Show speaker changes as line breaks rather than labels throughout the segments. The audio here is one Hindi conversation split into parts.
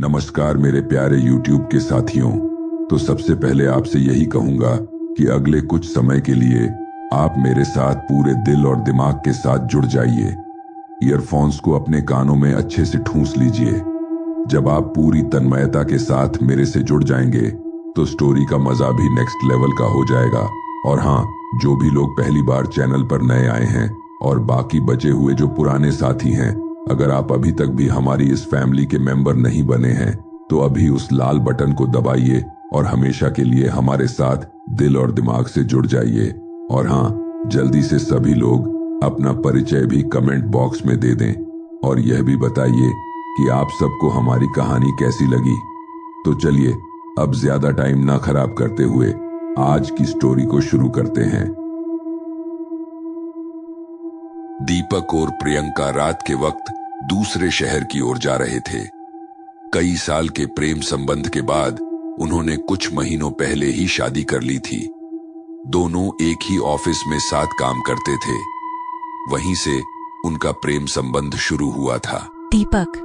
नमस्कार मेरे प्यारे YouTube के साथियों। तो सबसे पहले आपसे यही कहूंगा कि अगले कुछ समय के लिए आप मेरे साथ पूरे दिल और दिमाग के साथ जुड़ जाइए। ईयरफोन्स को अपने कानों में अच्छे से ठूंस लीजिए। जब आप पूरी तन्मयता के साथ मेरे से जुड़ जाएंगे तो स्टोरी का मजा भी नेक्स्ट लेवल का हो जाएगा। और हाँ, जो भी लोग पहली बार चैनल पर नए आए हैं और बाकी बचे हुए जो पुराने साथी हैं, अगर आप अभी तक भी हमारी इस फैमिली के मेंबर नहीं बने हैं तो अभी उस लाल बटन को दबाइए और हमेशा के लिए हमारे साथ दिल और दिमाग से जुड़ जाइए। और हाँ, जल्दी से सभी लोग अपना परिचय भी कमेंट बॉक्स में दे दें और यह भी बताइए कि आप सबको हमारी कहानी कैसी लगी। तो चलिए अब ज्यादा टाइम ना खराब करते हुए आज की स्टोरी को शुरू करते हैं। दीपक और प्रियंका रात के वक्त दूसरे शहर की ओर जा रहे थे। कई साल के प्रेम संबंध के बाद उन्होंने कुछ महीनों पहले ही शादी कर ली थी। दोनों एक ही ऑफिस में साथ काम करते थे। वहीं से उनका प्रेम संबंध शुरू हुआ था।
दीपक,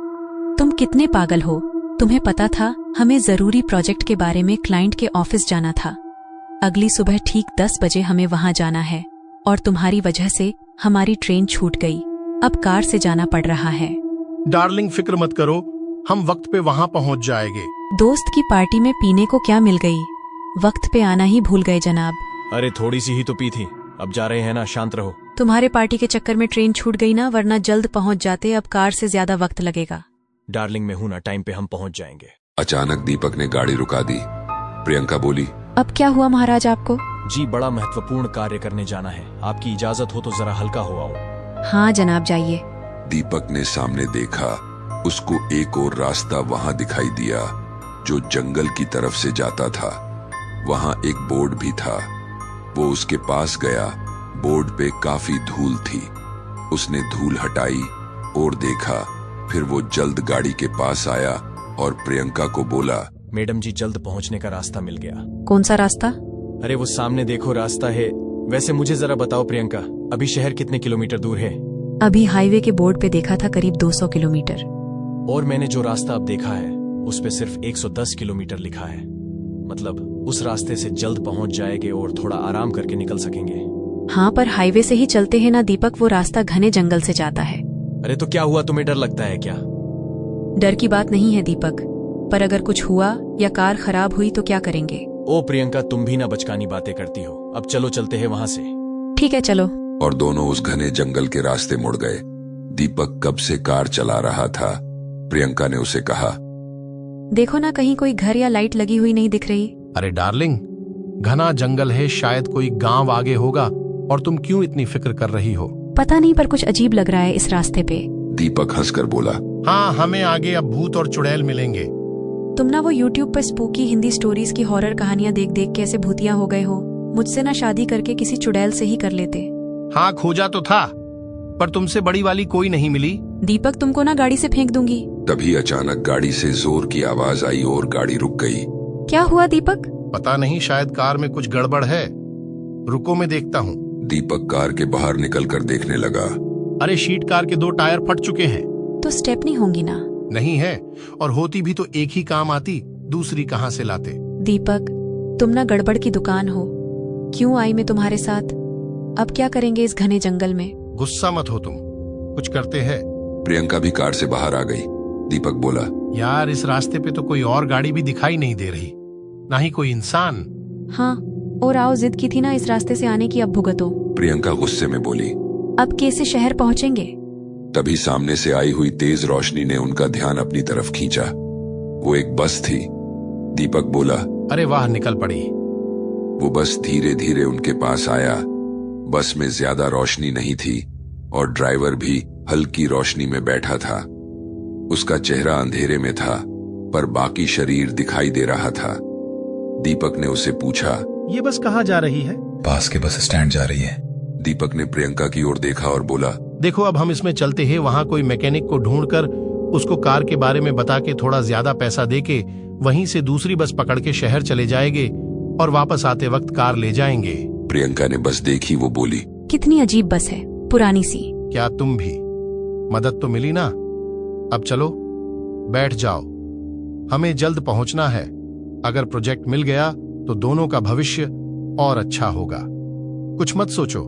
तुम कितने पागल हो। तुम्हें पता था हमें जरूरी प्रोजेक्ट के बारे में क्लाइंट के ऑफिस जाना था। अगली सुबह ठीक 10 बजे हमें वहां जाना है और तुम्हारी वजह से हमारी ट्रेन छूट गई। अब कार से जाना पड़ रहा है।
डार्लिंग, फिक्र मत करो, हम वक्त पे वहां पहुंच जाएंगे।
दोस्त की पार्टी में पीने को क्या मिल गई, वक्त पे आना ही भूल गए जनाब।
अरे थोड़ी सी ही तो पी थी, अब जा रहे हैं ना, शांत रहो।
तुम्हारे पार्टी के चक्कर में ट्रेन छूट गई ना, वरना जल्द पहुंच जाते। अब कार से ज्यादा वक्त लगेगा।
डार्लिंग, मैं हूं ना, टाइम पे हम पहुंच जाएंगे।
अचानक दीपक ने गाड़ी रुका दी। प्रियंका बोली,
अब क्या हुआ महाराज आपको?
जी, बड़ा महत्वपूर्ण कार्य करने जाना है। आपकी इजाजत हो तो जरा हल्का हो आओ।
हाँ जनाब, जाइए।
दीपक ने सामने देखा। उसको एक और रास्ता वहां दिखाई दिया जो जंगल की तरफ से जाता था। वहां एक बोर्ड भी था। वो उसके पास गया। बोर्ड पे काफी धूल थी। उसने धूल हटाई और देखा। फिर वो जल्द गाड़ी के पास आया और प्रियंका को बोला,
मैडम जी, जल्द पहुंचने का रास्ता मिल गया।
कौन सा रास्ता?
अरे वो सामने देखो, रास्ता है। वैसे मुझे जरा बताओ प्रियंका, अभी शहर कितने किलोमीटर दूर है?
अभी हाईवे के बोर्ड पे देखा था, करीब 200 किलोमीटर।
और मैंने जो रास्ता अब देखा है उस पे सिर्फ 110 किलोमीटर लिखा है। मतलब उस रास्ते से जल्द पहुंच जाएंगे और थोड़ा आराम करके निकल सकेंगे।
हाँ, पर हाईवे से ही चलते हैं ना दीपक, वो रास्ता घने जंगल से जाता है।
अरे तो क्या हुआ, तुम्हें डर लगता है क्या?
डर की बात नहीं है दीपक, पर अगर कुछ हुआ या कार खराब हुई तो क्या करेंगे?
ओ प्रियंका, तुम भी ना बचकानी बातें करती हो। अब चलो, चलते हैं वहां से।
ठीक है, चलो।
और दोनों उस घने जंगल के रास्ते मुड़ गए। दीपक कब से कार चला रहा था। प्रियंका ने उसे कहा,
देखो ना, कहीं कोई घर या लाइट लगी हुई नहीं दिख रही।
अरे डार्लिंग, घना जंगल है, शायद कोई गांव आगे होगा। और तुम क्यों इतनी फिक्र कर रही हो?
पता नहीं, पर कुछ अजीब लग रहा है इस रास्ते पे।
दीपक हंसकर बोला,
हाँ, हमें आगे अब भूत और चुड़ैल मिलेंगे।
तुम ना वो YouTube पर स्पूकी हिंदी स्टोरीज की हॉरर कहानियां देख देख के ऐसे भूतिया हो गए हो। मुझसे ना शादी करके किसी चुड़ैल से ही कर लेते।
हाँ, खोजा तो था, पर तुमसे बड़ी वाली कोई नहीं मिली।
दीपक, तुमको ना गाड़ी से फेंक दूंगी।
तभी अचानक गाड़ी से जोर की आवाज आई और गाड़ी रुक गई।
क्या हुआ दीपक?
पता नहीं, शायद कार में कुछ गड़बड़ है। रुको, मैं देखता हूँ।
दीपक कार के बाहर निकलकर देखने लगा।
अरे शीट कार के 2 टायर फट चुके हैं।
तो स्टेपनी होंगी ना?
नहीं है, और होती भी तो एक ही काम आती, दूसरी कहाँ से लाते?
दीपक, तुम ना गड़बड़ की दुकान हो। क्यों आई मैं तुम्हारे साथ? अब क्या करेंगे इस घने जंगल में?
गुस्सा मत हो तुम, कुछ करते हैं।
प्रियंका भी कार से बाहर आ गई। दीपक बोला,
यार, इस रास्ते पे तो कोई और गाड़ी भी दिखाई नहीं दे रही, ना ही कोई इंसान।
हाँ, और आओ, जिद की थी ना इस रास्ते से आने की, अब भुगतो।
प्रियंका गुस्से में बोली।
अब कैसे शहर पहुंचेंगे?
तभी सामने से आई हुई तेज रोशनी ने उनका ध्यान अपनी तरफ खींचा। वो एक बस थी। दीपक बोला,
अरे वाह, निकल पड़ी।
वो बस धीरे धीरे उनके पास आया। बस में ज्यादा रोशनी नहीं थी और ड्राइवर भी हल्की रोशनी में बैठा था। उसका चेहरा अंधेरे में था पर बाकी शरीर दिखाई दे रहा था। दीपक ने उसे पूछा,
ये बस कहाँ जा रही है?
पास के बस स्टैंड जा रही है।
दीपक ने प्रियंका की ओर देखा और बोला,
देखो, अब हम इसमें चलते हैं। वहां कोई मैकेनिक को ढूंढकर उसको कार के बारे में बता के थोड़ा ज्यादा पैसा देके वहीं से दूसरी बस पकड़ के शहर चले जाएंगे और वापस आते वक्त कार ले जाएंगे।
प्रियंका ने बस देखी। वो बोली,
कितनी अजीब बस है, पुरानी सी।
क्या तुम भी? मदद तो मिली ना। अब चलो, बैठ जाओ। हमें जल्द पहुंचना है। अगर प्रोजेक्ट मिल गया तो दोनों का भविष्य और अच्छा होगा। कुछ मत सोचो,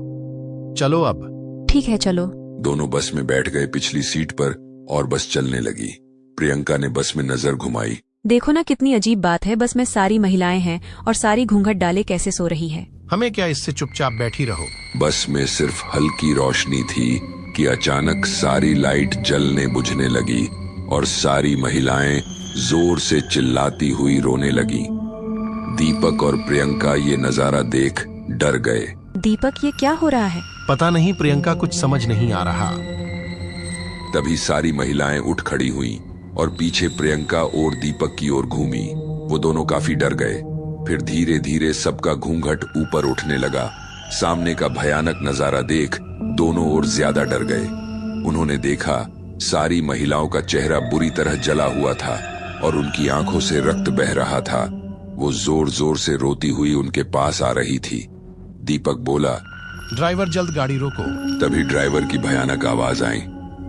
चलो अब।
ठीक है, चलो।
दोनों बस में बैठ गए पिछली सीट पर और बस चलने लगी। प्रियंका ने बस में नजर घुमाई।
देखो ना, कितनी अजीब बात है, बस में सारी महिलाएं हैं और सारी घूंघट डाले कैसे सो रही है।
हमें क्या, इससे चुपचाप बैठी रहो।
बस में सिर्फ हल्की रोशनी थी कि अचानक सारी लाइट जलने बुझने लगी और सारी महिलाएं जोर से चिल्लाती हुई रोने लगी। दीपक और प्रियंका ये नजारा देख डर गए।
दीपक, ये क्या हो रहा है?
पता नहीं प्रियंका, कुछ समझ नहीं आ रहा।
तभी सारी महिलाएं उठ खड़ी हुईं और पीछे प्रियंका और दीपक की ओर घूमी। वो दोनों काफी डर गए। फिर धीरे धीरे सबका घूंघट ऊपर उठने लगा। सामने का भयानक नजारा देख दोनों और ज्यादा डर गए। उन्होंने देखा सारी महिलाओं का चेहरा बुरी तरह जला हुआ था और उनकी आंखों से रक्त बह रहा था। वो जोर जोर से रोती हुई उनके पास आ रही थी। दीपक बोला,
ड्राइवर, जल्द गाड़ी रोको।
तभी ड्राइवर की भयानक आवाज आई,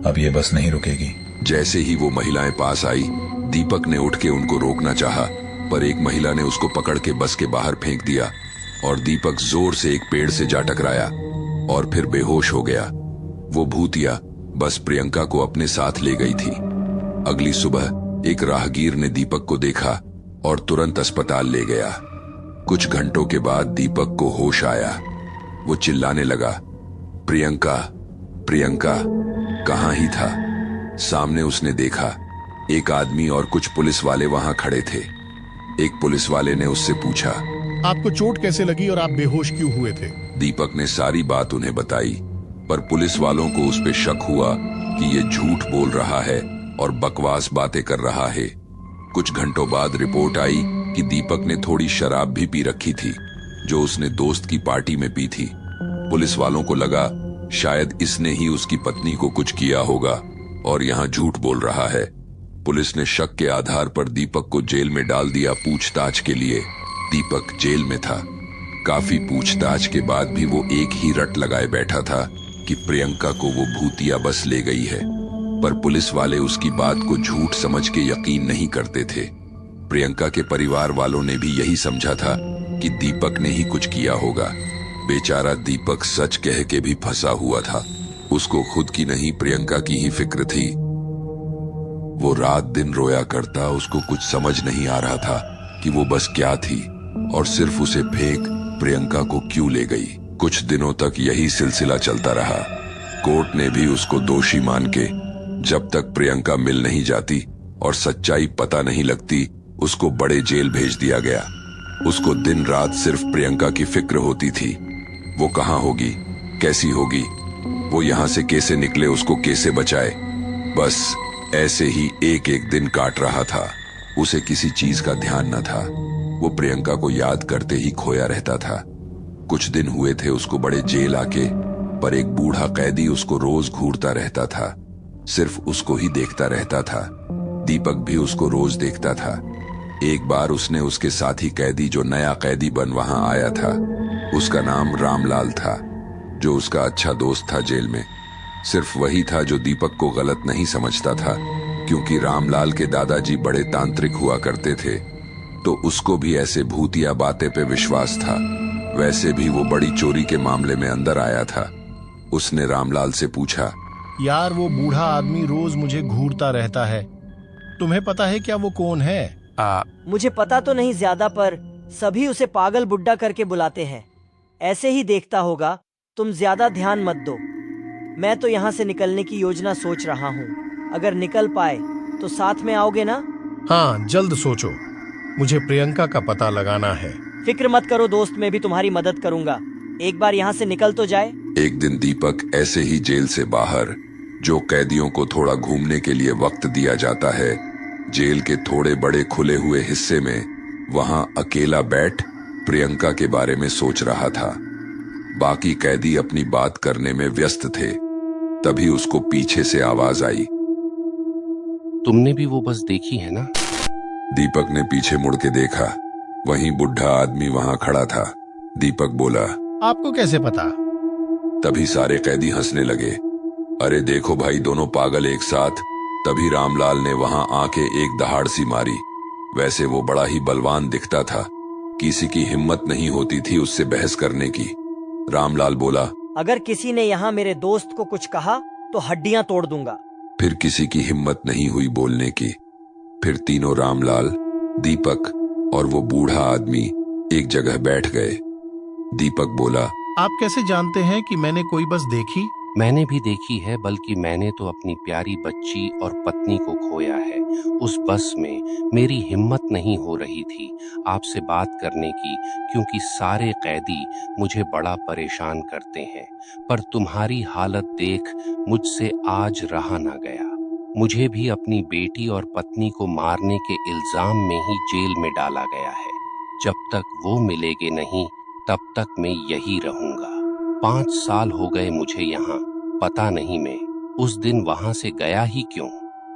अब ये बस नहीं रुकेगी।
जैसे ही वो महिलाएं पास आई, दीपक ने उठ के उनको रोकना चाहा, पर एक महिला ने उसको पकड़ के बस के बाहर फेंक दिया और दीपक जोर से एक पेड़ से जा टकराया और फिर बेहोश हो गया। वो भूतिया बस प्रियंका को अपने साथ ले गई थी। अगली सुबह एक राहगीर ने दीपक को देखा और तुरंत अस्पताल ले गया। कुछ घंटों के बाद दीपक को होश आया। वो चिल्लाने लगा, प्रियंका, प्रियंका। कहाँ ही था। सामने उसने देखा एक आदमी और कुछ पुलिस वाले वहां खड़े थे। एक पुलिस वाले ने उससे पूछा,
आपको चोट कैसे लगी और आप बेहोश क्यों हुए थे?
दीपक ने सारी बात उन्हें बताई, पर पुलिस वालों को उस पे शक हुआ कि ये झूठ बोल रहा है और बकवास बातें कर रहा है। कुछ घंटों बाद रिपोर्ट आई कि दीपक ने थोड़ी शराब भी पी रखी थी, जो उसने दोस्त की पार्टी में पी थी। पुलिस वालों को लगा शायद इसने ही उसकी पत्नी को कुछ किया होगा और यहाँ झूठ बोल रहा है। पुलिस ने शक के आधार पर दीपक को जेल में डाल दिया पूछताछ के लिए। दीपक जेल में था। काफी पूछताछ के बाद भी वो एक ही रट लगाए बैठा था कि प्रियंका को वो भूतिया बस ले गई है, पर पुलिस वाले उसकी बात को झूठ समझ के यकीन नहीं करते थे। प्रियंका के परिवार वालों ने भी यही समझा था कि दीपक ने ही कुछ किया होगा। बेचारा दीपक सच कह के भी फंसा हुआ था। उसको खुद की नहीं, प्रियंका की ही फिक्र थी। वो रात दिन रोया करता, उसको कुछ समझ नहीं आ रहा था कि वो बस क्या थी और सिर्फ उसे फेंक प्रियंका को क्यों ले गई। कुछ दिनों तक यही सिलसिला चलता रहा। कोर्ट ने भी उसको दोषी मान के जब तक प्रियंका मिल नहीं जाती और सच्चाई पता नहीं लगती, उसको बड़े जेल भेज दिया गया। उसको दिन रात सिर्फ प्रियंका की फिक्र होती थी। वो कहाँ होगी, कैसी होगी, वो यहाँ से कैसे निकले, उसको कैसे बचाए। बस ऐसे ही एक एक दिन काट रहा था। उसे किसी चीज का ध्यान न था। वो प्रियंका को याद करते ही खोया रहता था। कुछ दिन हुए थे उसको बड़े जेल आके, पर एक बूढ़ा कैदी उसको रोज घूरता रहता था। सिर्फ उसको ही देखता रहता था। दीपक भी उसको रोज देखता था। एक बार उसने उसके साथी कैदी, जो नया कैदी बन वहां आया था, उसका नाम रामलाल था, जो उसका अच्छा दोस्त था जेल में। सिर्फ वही था जो दीपक को गलत नहीं समझता था, क्योंकि रामलाल के दादाजी बड़े तांत्रिक हुआ करते थे, तो उसको भी ऐसे भूतिया बातें पे विश्वास था। वैसे भी वो बड़ी चोरी के मामले में अंदर आया था। उसने रामलाल से पूछा,
यार, वो बूढ़ा आदमी रोज मुझे घूरता रहता है, तुम्हें पता है क्या वो कौन है?
मुझे पता तो नहीं ज्यादा, पर सभी उसे पागल बुड्ढा करके बुलाते हैं। ऐसे ही देखता होगा, तुम ज्यादा ध्यान मत दो। मैं तो यहाँ से निकलने की योजना सोच रहा हूँ। अगर निकल पाए तो साथ में आओगे ना?
हाँ, जल्द सोचो, मुझे प्रियंका का पता लगाना है।
फिक्र मत करो दोस्त, मैं भी तुम्हारी मदद करूंगा। एक बार यहाँ से निकल तो जाए।
एक दिन दीपक ऐसे ही जेल से बाहर, जो कैदियों को थोड़ा घूमने के लिए वक्त दिया जाता है, जेल के थोड़े बड़े खुले हुए हिस्से में, वहां अकेला बैठ प्रियंका के बारे में सोच रहा था। बाकी कैदी अपनी बात करने में व्यस्त थे। तभी उसको पीछे से आवाज आई,
तुमने भी वो बस देखी है ना?
दीपक ने पीछे मुड़ के देखा। वहीं बुढ़ा आदमी वहां खड़ा था। दीपक बोला,
आपको कैसे पता?
तभी सारे कैदी हंसने लगे। अरे देखो भाई, दोनों पागल एक साथ। तभी रामलाल ने वहां आके एक दहाड़ सी मारी वैसे वो बड़ा ही बलवान दिखता था। किसी की हिम्मत नहीं होती थी उससे बहस करने की। रामलाल बोला,
अगर किसी ने यहाँ मेरे दोस्त को कुछ कहा तो हड्डियां तोड़ दूंगा।
फिर किसी की हिम्मत नहीं हुई बोलने की। फिर तीनों रामलाल, दीपक और वो बूढ़ा आदमी एक जगह बैठ गए। दीपक बोला,
आप कैसे जानते हैं कि मैंने कोई बस देखी?
मैंने भी देखी है, बल्कि मैंने तो अपनी प्यारी बच्ची और पत्नी को खोया है। उस बस में मेरी हिम्मत नहीं हो रही थी आपसे बात करने की, क्योंकि सारे कैदी मुझे बड़ा परेशान करते हैं। पर तुम्हारी हालत देख मुझसे आज रहा ना गया। मुझे भी अपनी बेटी और पत्नी को मारने के इल्जाम में ही जेल में डाला गया है। जब तक वो मिलेगे नहीं तब तक मैं यही रहूंगा। 5 साल हो गए मुझे यहाँ। पता नहीं मैं उस दिन वहां से गया ही क्यों।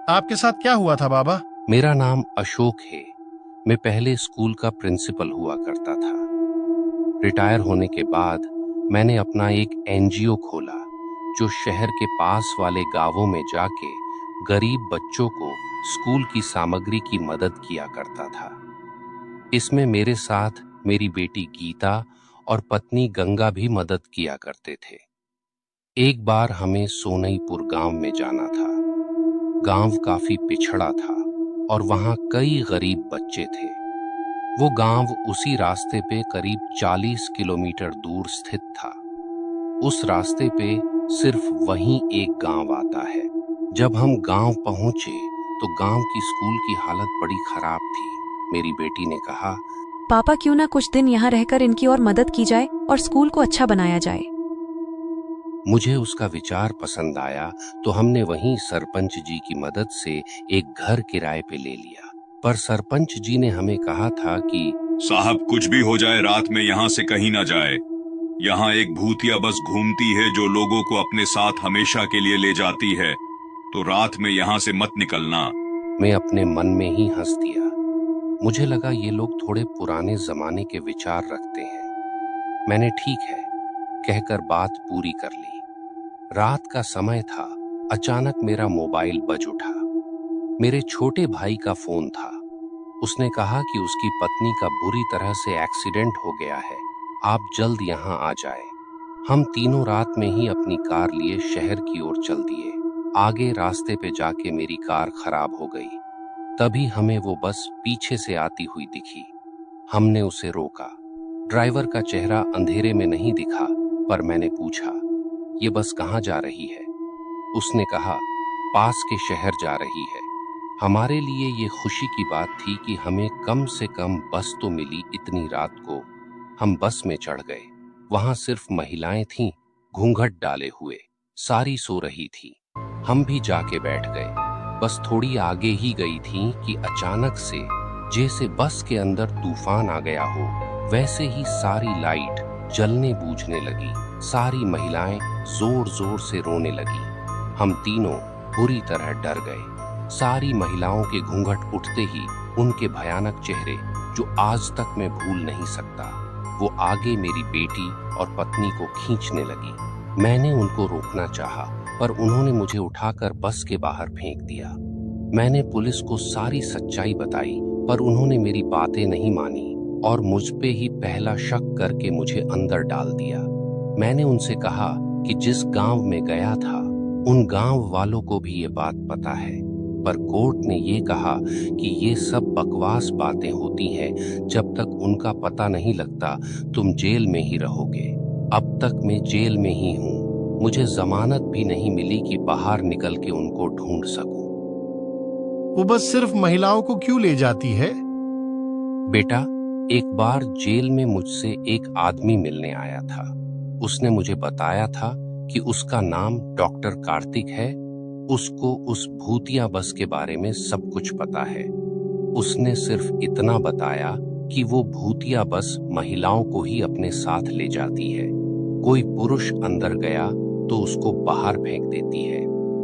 आपके साथ क्या हुआ था बाबा?
मेरा नाम अशोक है। मैं पहले स्कूल का प्रिंसिपल हुआ करता था। रिटायर होने के बाद मैंने अपना एक एनजीओ खोला, जो शहर के पास वाले गांवों में जाके गरीब बच्चों को स्कूल की सामग्री की मदद किया करता था। इसमें मेरे साथ मेरी बेटी गीता और पत्नी गंगा भी मदद किया करते थे। एक बार हमें सोनईपुर गांव में जाना था। गांव काफी पिछड़ा था और वहां कई गरीब बच्चे थे। वो गांव उसी रास्ते पे करीब 40 किलोमीटर दूर स्थित था। उस रास्ते पे सिर्फ वहीं एक गांव आता है। जब हम गांव पहुंचे तो गांव की स्कूल की हालत बड़ी खराब थी। मेरी बेटी ने कहा,
पापा क्यों ना कुछ दिन यहाँ रहकर इनकी और मदद की जाए और स्कूल को अच्छा बनाया जाए।
मुझे उसका विचार पसंद आया तो हमने वहीं सरपंच जी की मदद से एक घर किराए पे ले लिया। पर सरपंच जी ने हमें कहा था कि
साहब, कुछ भी हो जाए रात में यहाँ से कहीं ना जाए। यहाँ एक भूतिया बस घूमती है जो लोगों को अपने साथ हमेशा के लिए ले जाती है, तो रात में यहाँ से मत निकलना।
मैं अपने मन में ही हंस दिया। मुझे लगा ये लोग थोड़े पुराने जमाने के विचार रखते हैं। मैंने ठीक है कहकर बात पूरी कर ली। रात का समय था। अचानक मेरा मोबाइल बज उठा। मेरे छोटे भाई का फोन था। उसने कहा कि उसकी पत्नी का बुरी तरह से एक्सीडेंट हो गया है, आप जल्द यहाँ आ जाए। हम तीनों रात में ही अपनी कार लिए शहर की ओर चल दिए। आगे रास्ते पे जाके मेरी कार खराब हो गई। तभी हमें वो बस पीछे से आती हुई दिखी। हमने उसे रोका। ड्राइवर का चेहरा अंधेरे में नहीं दिखा, पर मैंने पूछा, ये बस कहाँ जा रही है? उसने कहा, पास के शहर जा रही है। हमारे लिए ये खुशी की बात थी कि हमें कम से कम बस तो मिली इतनी रात को। हम बस में चढ़ गए। वहां सिर्फ महिलाएं थीं, घूंघट डाले हुए, सारी सो रही थी। हम भी जाके बैठ गए। बस थोड़ी आगे ही गई थी कि अचानक से जैसे बस के अंदर तूफान आ गया हो, वैसे ही सारी लाइट जलने बूझने लगी। सारी महिलाएं जोर जोर से रोने लगी। हम तीनों बुरी तरह डर गए। सारी महिलाओं के घूंघट उठते ही उनके भयानक चेहरे, जो आज तक मैं भूल नहीं सकता, वो आगे मेरी बेटी और पत्नी को खींचने लगी। मैंने उनको रोकना चाहा, पर उन्होंने मुझे उठाकर बस के बाहर फेंक दिया। मैंने पुलिस को सारी सच्चाई बताई, पर उन्होंने मेरी बातें नहीं मानी और मुझ पे ही पहला शक करके मुझे अंदर डाल दिया। मैंने उनसे कहा कि जिस गांव में गया था उन गांव वालों को भी ये बात पता है, पर कोर्ट ने ये कहा कि ये सब बकवास बातें होती हैं। जब तक उनका पता नहीं लगता तुम जेल में ही रहोगे। अब तक मैं जेल में ही हूँ। मुझे जमानत भी नहीं मिली कि बाहर निकल के उनको ढूंढ सकूं।
वो बस सिर्फ महिलाओं को क्यों ले जाती है?
बेटा, एक बार जेल में मुझसे एक आदमी मिलने आया था। उसने मुझे बताया था कि उसका नाम डॉक्टर कार्तिक है। उसको उस भूतिया बस के बारे में सब कुछ पता है। उसने सिर्फ इतना बताया कि वो भूतिया बस महिलाओं को ही अपने साथ ले जाती है। कोई पुरुष अंदर गया तो उसको बाहर फेंक देती है।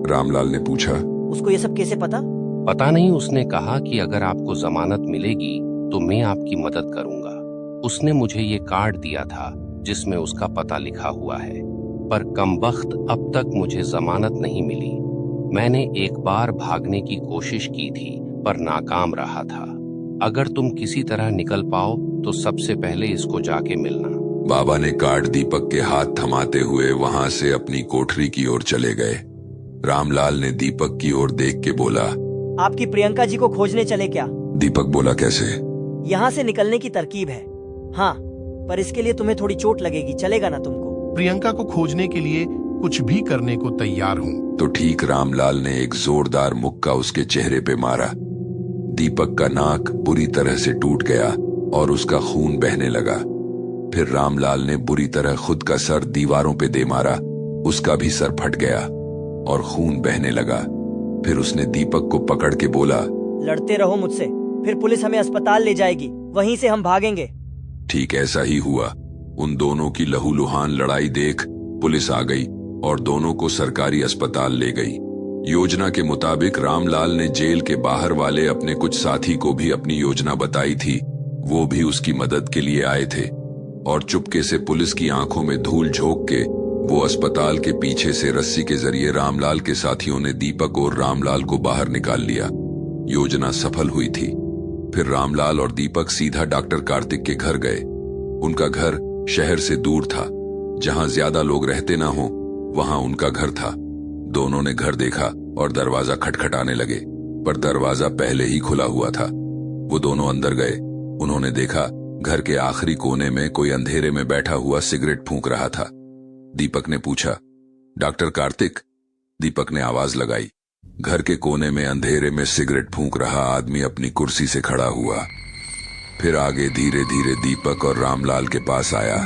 रामलाल ने पूछा,
उसको ये सब कैसे पता?
पता नहीं, उसने कहा कि अगर आपको जमानत मिलेगी तो मैं आपकी मदद करूंगा। उसने मुझे ये कार्ड दिया था जिसमें उसका पता लिखा हुआ है, पर कमबख्त अब तक मुझे जमानत नहीं मिली। मैंने एक बार भागने की कोशिश की थी पर नाकाम रहा था। अगर तुम किसी तरह निकल पाओ तो सबसे पहले इसको जाके मिलना।
बाबा ने कार्ड दीपक के हाथ थमाते हुए वहां से अपनी कोठरी की ओर चले गए। रामलाल ने दीपक की ओर देख के बोला,
आपकी प्रियंका जी को खोजने चले क्या?
दीपक बोला, कैसे?
यहाँ से निकलने की तरकीब है। हाँ, पर इसके लिए तुम्हें थोड़ी चोट लगेगी, चलेगा ना तुमको?
प्रियंका को खोजने के लिए कुछ भी करने को तैयार हूँ।
तो ठीक। रामलाल ने एक जोरदार मुक्का उसके चेहरे पे मारा। दीपक का नाक बुरी तरह से टूट गया और उसका खून बहने लगा। फिर रामलाल ने बुरी तरह खुद का सर दीवारों पे दे मारा। उसका भी सर फट गया और खून बहने लगा। फिर उसने दीपक को पकड़ के बोला,
लड़ते रहो मुझसे, फिर पुलिस हमें अस्पताल ले जाएगी, वहीं से हम भागेंगे।
ठीक ऐसा ही हुआ। उन दोनों की लहूलुहान लड़ाई देख पुलिस आ गई और दोनों को सरकारी अस्पताल ले गई। योजना के मुताबिक रामलाल ने जेल के बाहर वाले अपने कुछ साथी को भी अपनी योजना बताई थी। वो भी उसकी मदद के लिए आए थे और चुपके से पुलिस की आंखों में धूल झोंक के वो अस्पताल के पीछे से रस्सी के जरिए रामलाल के साथियों ने दीपक और रामलाल को बाहर निकाल लिया। योजना सफल हुई थी। फिर रामलाल और दीपक सीधा डॉक्टर कार्तिक के घर गए। उनका घर शहर से दूर था, जहां ज्यादा लोग रहते ना हो, वहां उनका घर था। दोनों ने घर देखा और दरवाजा खटखटाने लगे, पर दरवाजा पहले ही खुला हुआ था। वो दोनों अंदर गए। उन्होंने देखा घर के आखिरी कोने में कोई अंधेरे में बैठा हुआ सिगरेट फूंक रहा था। दीपक ने पूछा, डॉक्टर कार्तिक? दीपक ने आवाज लगाई। घर के कोने में अंधेरे में सिगरेट फूंक रहा आदमी अपनी कुर्सी से खड़ा हुआ। फिर आगे धीरे धीरे दीपक और रामलाल के पास आया।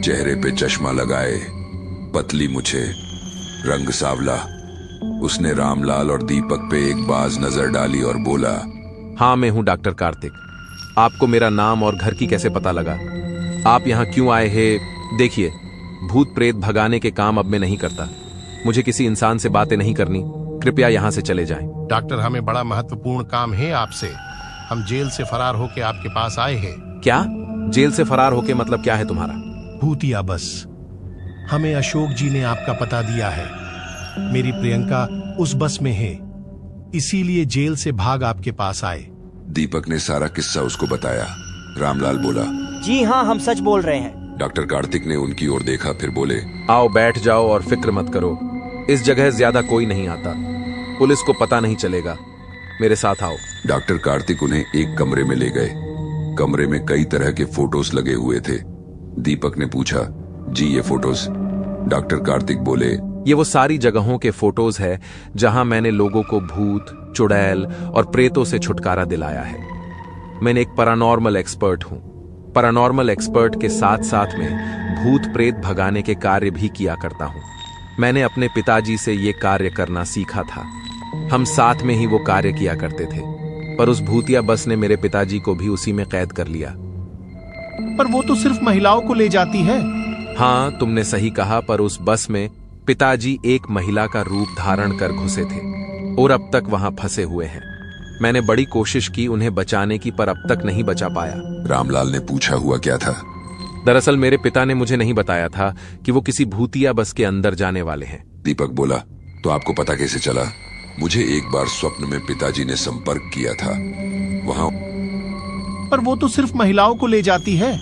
चेहरे पे चश्मा लगाए, पतली मुछे, रंग सावला। उसने रामलाल और दीपक पे एक बाज नजर डाली और बोला,
हाँ, मैं हूं डॉक्टर कार्तिक। आपको मेरा नाम और घर की कैसे पता लगा? आप यहाँ क्यों आए हैं? देखिए, भूत प्रेत भगाने के काम अब मैं नहीं करता। मुझे किसी इंसान से बातें नहीं करनी। कृपया यहाँ से चले जाएं।
डॉक्टर, हमें बड़ा महत्वपूर्ण काम है आपसे। हम जेल से फरार होके आपके पास आए हैं।
क्या? जेल से फरार होके मतलब क्या है तुम्हारा?
भूतिया बस। हमें अशोक जी ने आपका पता दिया है। मेरी प्रियंका उस बस में है, इसीलिए जेल से भाग आपके पास आए।
दीपक ने सारा किस्सा उसको बताया। रामलाल बोला,
जी हाँ, हम सच बोल रहे हैं।
डॉक्टर कार्तिक ने उनकी ओर देखा, फिर बोले,
आओ बैठ जाओ और फिक्र मत करो। इस जगह ज्यादा कोई नहीं आता, पुलिस को पता नहीं चलेगा। मेरे साथ आओ।
डॉक्टर कार्तिक उन्हें एक कमरे में ले गए। कमरे में कई तरह के फोटोज लगे हुए थे। दीपक ने पूछा, जी ये फोटोज? डॉक्टर कार्तिक बोले,
ये वो सारी जगहों के फोटोज है जहां मैंने लोगों को भूत, चुड़ैल और प्रेतों से छुटकारा दिलाया है। मैंने एक पैरानॉर्मल एक्सपर्ट हूं। पैरानॉर्मल एक्सपर्ट के साथ साथ में भूत प्रेत भगाने के कार्य भी किया करता हूं। मैंने अपने पिताजी से ये कार्य करना सीखा था। हम साथ में ही वो कार्य किया करते थे, पर उस भूतिया बस ने मेरे पिताजी को भी उसी में कैद कर लिया।
पर वो तो सिर्फ महिलाओं को ले जाती है।
हाँ, तुमने सही कहा, पर उस बस में पिताजी एक महिला का रूप धारण कर घुसे थे और अब तक वहां फंसे हुए हैं। मैंने बड़ी कोशिश की उन्हें बचाने की, पर अब तक नहीं बचा पाया।
रामलाल ने पूछा, हुआ क्या था?
दरअसल मेरे पिता ने मुझे नहीं बताया था कि वो किसी भूतिया बस के अंदर जाने वाले हैं।
दीपक बोला, तो आपको पता कैसे चला? मुझे एक बार स्वप्न में पिताजी ने संपर्क किया था वहां।
पर वो तो सिर्फ महिलाओं को ले जाती है।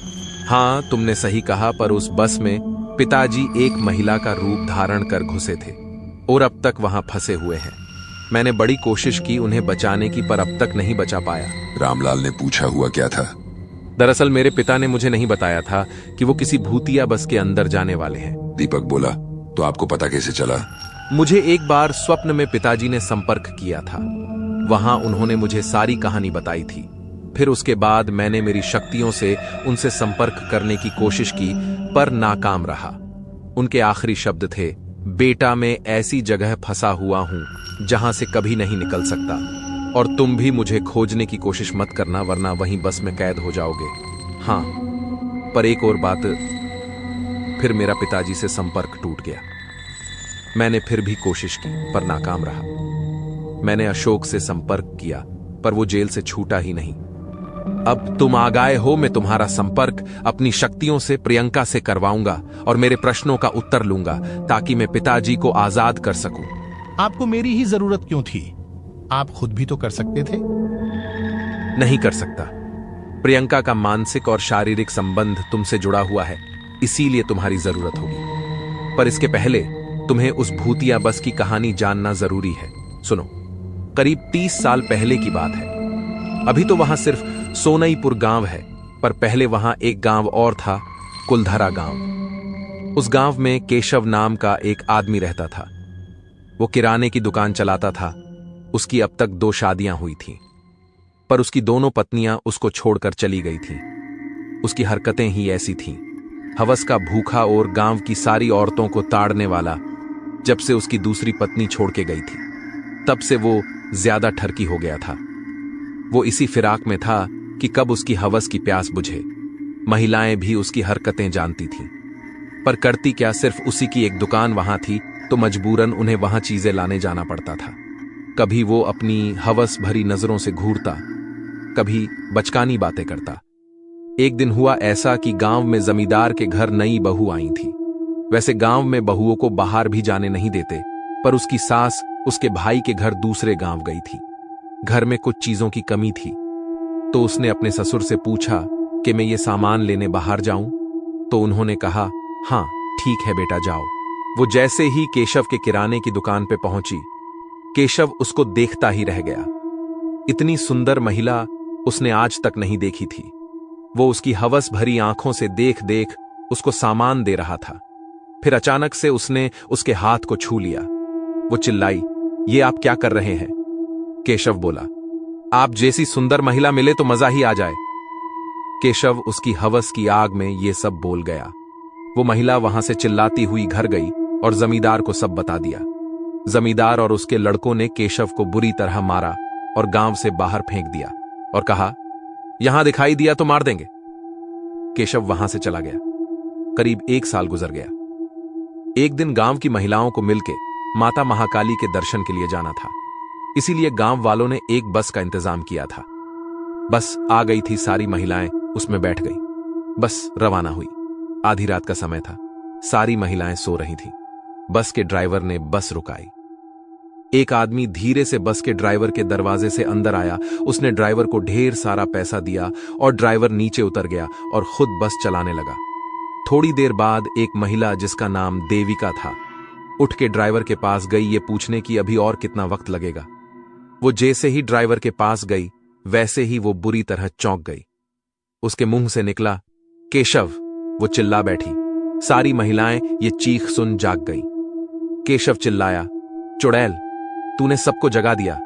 हाँ, तुमने सही कहा, पर उस बस में पिताजी एक महिला का रूप धारण कर घुसे थे और अब तक वहां फंसे हुए हैं। मैंने बड़ी कोशिश की उन्हें बचाने की, पर अब तक नहीं बचा पाया।
रामलाल ने पूछा, हुआ क्या था?
दरअसल मेरे पिता ने मुझे नहीं बताया था कि वो किसी भूतिया बस के अंदर जाने वाले हैं।
दीपक बोला, तो आपको पता कैसे चला?
मुझे एक बार स्वप्न में पिताजी ने संपर्क किया था। वहां उन्होंने मुझे सारी कहानी बताई थी। फिर उसके बाद मैंने मेरी शक्तियों से उनसे संपर्क करने की कोशिश की, पर नाकाम रहा। उनके आखिरी शब्द थे, बेटा मैं ऐसी जगह फंसा हुआ हूं जहां से कभी नहीं निकल सकता, और तुम भी मुझे खोजने की कोशिश मत करना, वरना वहीं बस में कैद हो जाओगे। हाँ, पर एक और बात, फिर मेरा पिताजी से संपर्क टूट गया। मैंने फिर भी कोशिश की, पर नाकाम रहा। मैंने अशोक से संपर्क किया, पर वो जेल से छूटा ही नहीं। अब तुम आ गए हो, मैं तुम्हारा संपर्क अपनी शक्तियों से प्रियंका से करवाऊंगा और मेरे प्रश्नों का उत्तर लूंगा, ताकि मैं पिताजी को आजाद कर सकूं।
आपको मेरी ही जरूरत क्यों थी? आप खुद भी तो कर सकते थे।
नहीं कर सकता। प्रियंका का मानसिक और शारीरिक संबंध तुमसे जुड़ा हुआ है, इसीलिए तुम्हारी जरूरत होगी। पर इसके पहले तुम्हें उस भूतिया बस की कहानी जानना जरूरी है। सुनो, करीब 30 साल पहले की बात है। अभी तो वहां सिर्फ सोनईपुर गांव है, पर पहले वहां एक गांव और था, कुलधरा गांव। उस गांव में केशव नाम का एक आदमी रहता था। वो किराने की दुकान चलाता था। उसकी अब तक 2 शादियां हुई थीं, पर उसकी दोनों पत्नियां उसको छोड़कर चली गई थीं। उसकी हरकतें ही ऐसी थीं, हवस का भूखा और गांव की सारी औरतों को ताड़ने वाला। जब से उसकी दूसरी पत्नी छोड़ के गई थी, तब से वो ज्यादा ठरकी हो गया था। वो इसी फिराक में था कि कब उसकी हवस की प्यास बुझे। महिलाएं भी उसकी हरकतें जानती थीं, पर करती क्या, सिर्फ उसी की एक दुकान वहां थी, तो मजबूरन उन्हें वहां चीजें लाने जाना पड़ता था। कभी वो अपनी हवस भरी नजरों से घूरता, कभी बचकानी बातें करता। एक दिन हुआ ऐसा कि गांव में जमींदार के घर नई बहू आई थी। वैसे गांव में बहुओं को बाहर भी जाने नहीं देते, पर उसकी सास उसके भाई के घर दूसरे गांव गई थी। घर में कुछ चीजों की कमी थी, तो उसने अपने ससुर से पूछा कि मैं ये सामान लेने बाहर जाऊं। तो उन्होंने कहा, हाँ ठीक है बेटा, जाओ। वो जैसे ही केशव के किराने की दुकान पे पहुंची, केशव उसको देखता ही रह गया। इतनी सुंदर महिला उसने आज तक नहीं देखी थी। वो उसकी हवस भरी आंखों से देख देख उसको सामान दे रहा था। फिर अचानक से उसने उसके हाथ को छू लिया। वो चिल्लाई, ये आप क्या कर रहे हैं? केशव बोला, आप जैसी सुंदर महिला मिले तो मजा ही आ जाए। केशव उसकी हवस की आग में ये सब बोल गया। वो महिला वहां से चिल्लाती हुई घर गई और जमींदार को सब बता दिया। जमींदार और उसके लड़कों ने केशव को बुरी तरह मारा और गांव से बाहर फेंक दिया और कहा, यहां दिखाई दिया तो मार देंगे। केशव वहां से चला गया। करीब 1 साल गुजर गया। एक दिन गांव की महिलाओं को मिलके माता महाकाली के दर्शन के लिए जाना था, इसीलिए गांव वालों ने एक बस का इंतजाम किया था। बस आ गई थी, सारी महिलाएं उसमें बैठ गई। बस रवाना हुई। आधी रात का समय था, सारी महिलाएं सो रही थीं। बस के ड्राइवर ने बस रुकाई। एक आदमी धीरे से बस के ड्राइवर के दरवाजे से अंदर आया। उसने ड्राइवर को ढेर सारा पैसा दिया और ड्राइवर नीचे उतर गया और खुद बस चलाने लगा। थोड़ी देर बाद एक महिला जिसका नाम देविका था, उठ के ड्राइवर के पास गई ये पूछने की अभी और कितना वक्त लगेगा। वो जैसे ही ड्राइवर के पास गई, वैसे ही वो बुरी तरह चौंक गई। उसके मुंह से निकला, केशव। वो चिल्ला बैठी। सारी महिलाएं ये चीख सुन जाग गई। केशव चिल्लाया, चुड़ैल, तूने सबको जगा दिया।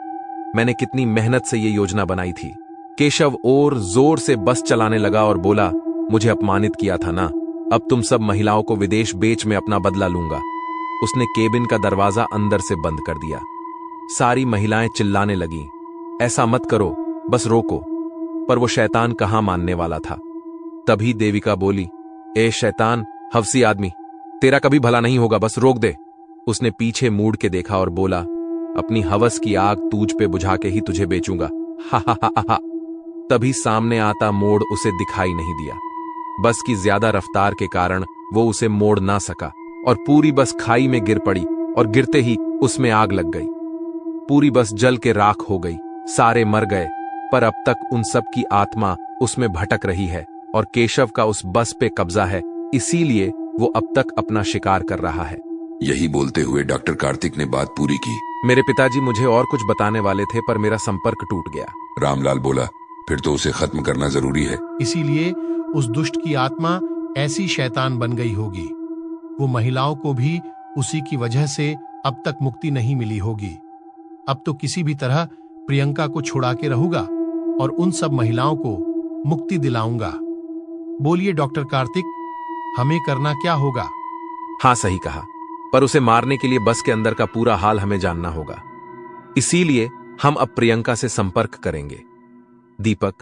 मैंने कितनी मेहनत से ये योजना बनाई थी। केशव और जोर से बस चलाने लगा और बोला, मुझे अपमानित किया था ना, अब तुम सब महिलाओं को विदेश बेच में अपना बदला लूंगा। उसने केबिन का दरवाजा अंदर से बंद कर दिया। सारी महिलाएं चिल्लाने लगीं, ऐसा मत करो, बस रोको। पर वो शैतान कहां मानने वाला था। तभी देविका बोली, ए शैतान, हवसी आदमी, तेरा कभी भला नहीं होगा, बस रोक दे। उसने पीछे मुड़ के देखा और बोला, अपनी हवस की आग तूझ पे बुझा के ही तुझे बेचूंगा। हा हा हा हा। तभी सामने आता मोड़ उसे दिखाई नहीं दिया। बस की ज्यादा रफ्तार के कारण वो उसे मोड़ ना सका और पूरी बस खाई में गिर पड़ी और गिरते ही उसमें आग लग गई। पूरी बस जल के राख हो गई। सारे मर गए, पर अब तक उन सब की आत्मा उसमें भटक रही है और केशव का उस बस पे कब्जा है, इसीलिए वो अब तक अपना शिकार कर रहा है।
यही बोलते हुए डॉक्टर कार्तिक ने बात पूरी की।
मेरे पिताजी मुझे और कुछ बताने वाले थे, पर मेरा संपर्क टूट गया।
रामलाल बोला, फिर तो उसे खत्म करना जरूरी है।
इसीलिए उस दुष्ट की आत्मा ऐसी शैतान बन गई होगी। वो महिलाओं को भी उसी की वजह से अब तक मुक्ति नहीं मिली होगी। अब तो किसी भी तरह प्रियंका को छुड़ा के रहूंगा और उन सब महिलाओं को मुक्ति दिलाऊंगा। बोलिए डॉक्टर कार्तिक, हमें करना क्या होगा?
हाँ सही कहा, पर उसे मारने के लिए बस के अंदर का पूरा हाल हमें जानना होगा। इसीलिए हम अब प्रियंका से संपर्क करेंगे। दीपक,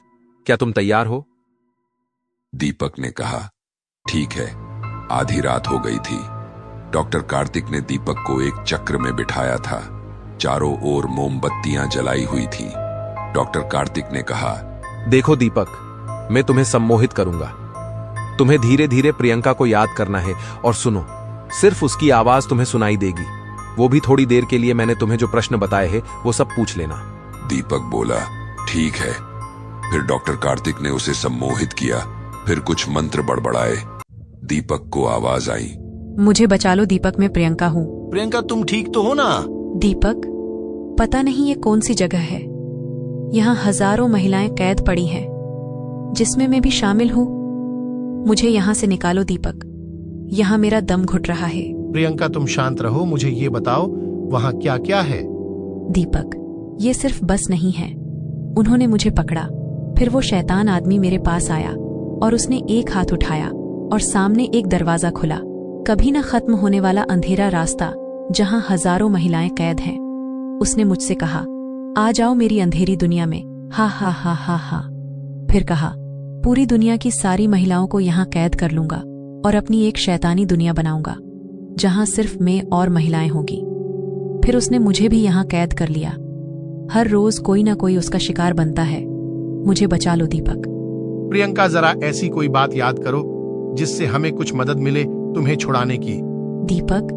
क्या तुम तैयार हो?
दीपक ने कहा, ठीक है। आधी रात हो गई थी। डॉक्टर कार्तिक ने दीपक को एक चक्र में बिठाया था। चारों ओर मोमबत्तियां जलाई हुई थी। डॉक्टर कार्तिक ने कहा,
देखो दीपक, मैं तुम्हें सम्मोहित करूंगा। तुम्हें धीरे धीरे प्रियंका को याद करना है और सुनो, सिर्फ उसकी आवाज तुम्हें सुनाई देगी। वो भी थोड़ी देर के लिए। मैंने तुम्हें जो प्रश्न बताए हैं वो सब पूछ लेना।
दीपक बोला, ठीक है। फिर डॉक्टर कार्तिक ने उसे सम्मोहित किया। फिर कुछ मंत्र बड़बड़ाए। दीपक को आवाज आई,
मुझे बचा लो दीपक, मैं प्रियंका हूँ।
प्रियंका तुम ठीक तो हो ना?
दीपक, पता नहीं ये कौन सी जगह है। यहाँ हजारों महिलाएं कैद पड़ी हैं, जिसमें मैं भी शामिल हूँ। मुझे यहाँ से निकालो दीपक, यहाँ मेरा दम घुट रहा है।
प्रियंका तुम शांत रहो, मुझे ये बताओ वहाँ क्या क्या है?
दीपक, ये सिर्फ बस नहीं है। उन्होंने मुझे पकड़ा, फिर वो शैतान आदमी मेरे पास आया और उसने एक हाथ उठाया और सामने एक दरवाजा खुला। कभी न खत्म होने वाला अंधेरा रास्ता जहां हजारों महिलाएं कैद हैं। उसने मुझसे कहा, आ जाओ मेरी अंधेरी दुनिया में। हा हा हा हा हा। फिर कहा, पूरी दुनिया की सारी महिलाओं को यहाँ कैद कर लूंगा और अपनी एक शैतानी दुनिया बनाऊंगा जहां सिर्फ मैं और महिलाएं होगी। फिर उसने मुझे भी यहाँ कैद कर लिया। हर रोज कोई ना कोई उसका शिकार बनता है। मुझे बचा लो दीपक।
प्रियंका जरा ऐसी कोई बात याद करो जिससे हमें कुछ मदद मिले तुम्हें छुड़ाने की।
दीपक,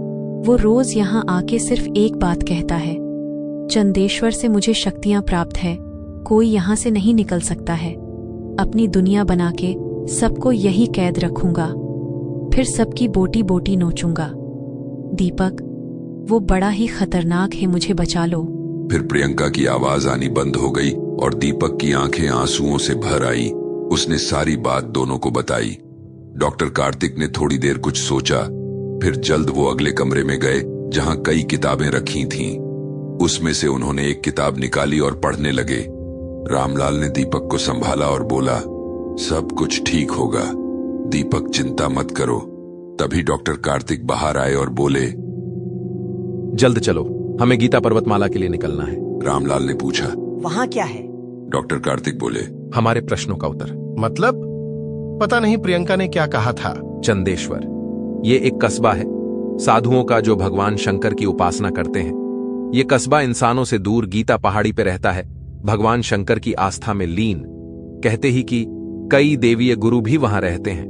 वो रोज यहाँ आके सिर्फ एक बात कहता है, चंदेश्वर से मुझे शक्तियां प्राप्त है, कोई यहाँ से नहीं निकल सकता है। अपनी दुनिया बना के सबको यही कैद रखूंगा, फिर सबकी बोटी बोटी नोचूंगा। दीपक, वो बड़ा ही खतरनाक है, मुझे बचा लो।
फिर प्रियंका की आवाज आनी बंद हो गई और दीपक की आंखें आंसुओं से भर आई। उसने सारी बात दोनों को बताई। डॉक्टर कार्तिक ने थोड़ी देर कुछ सोचा, फिर जल्द वो अगले कमरे में गए जहां कई किताबें रखी थीं। उसमें से उन्होंने एक किताब निकाली और पढ़ने लगे। रामलाल ने दीपक को संभाला और बोला, सब कुछ ठीक होगा दीपक, चिंता मत करो। तभी डॉक्टर कार्तिक बाहर आए और बोले,
जल्द चलो, हमें गीता पर्वतमाला के लिए निकलना है।
रामलाल ने पूछा,
वहाँ क्या है?
डॉक्टर कार्तिक बोले,
हमारे प्रश्नों का उत्तर।
मतलब? पता नहीं प्रियंका ने क्या कहा था।
चंदेश्वर, ये एक कस्बा है साधुओं का जो भगवान शंकर की उपासना करते हैं। ये कस्बा इंसानों से दूर गीता पहाड़ी पे रहता है, भगवान शंकर की आस्था में लीन। कहते ही कि कई देवीय गुरु भी वहां रहते हैं।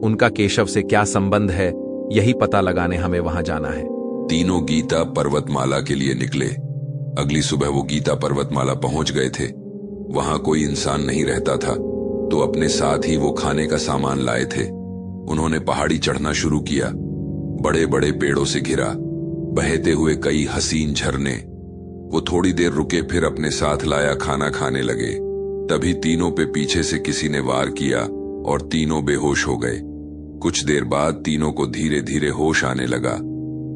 उनका केशव से क्या संबंध है, यही पता लगाने हमें वहां जाना है।
तीनों गीता पर्वतमाला के लिए निकले। अगली सुबह वो गीता पर्वतमाला पहुंच गए थे। वहां कोई इंसान नहीं रहता था, तो अपने साथ ही वो खाने का सामान लाए थे। उन्होंने पहाड़ी चढ़ना शुरू किया। बड़े बड़े पेड़ों से घिरा, बहते हुए कई हसीन झरने। वो थोड़ी देर रुके, फिर अपने साथ लाया खाना खाने लगे। तभी तीनों पे पीछे से किसी ने वार किया और तीनों बेहोश हो गए। कुछ देर बाद तीनों को धीरे धीरे होश आने लगा।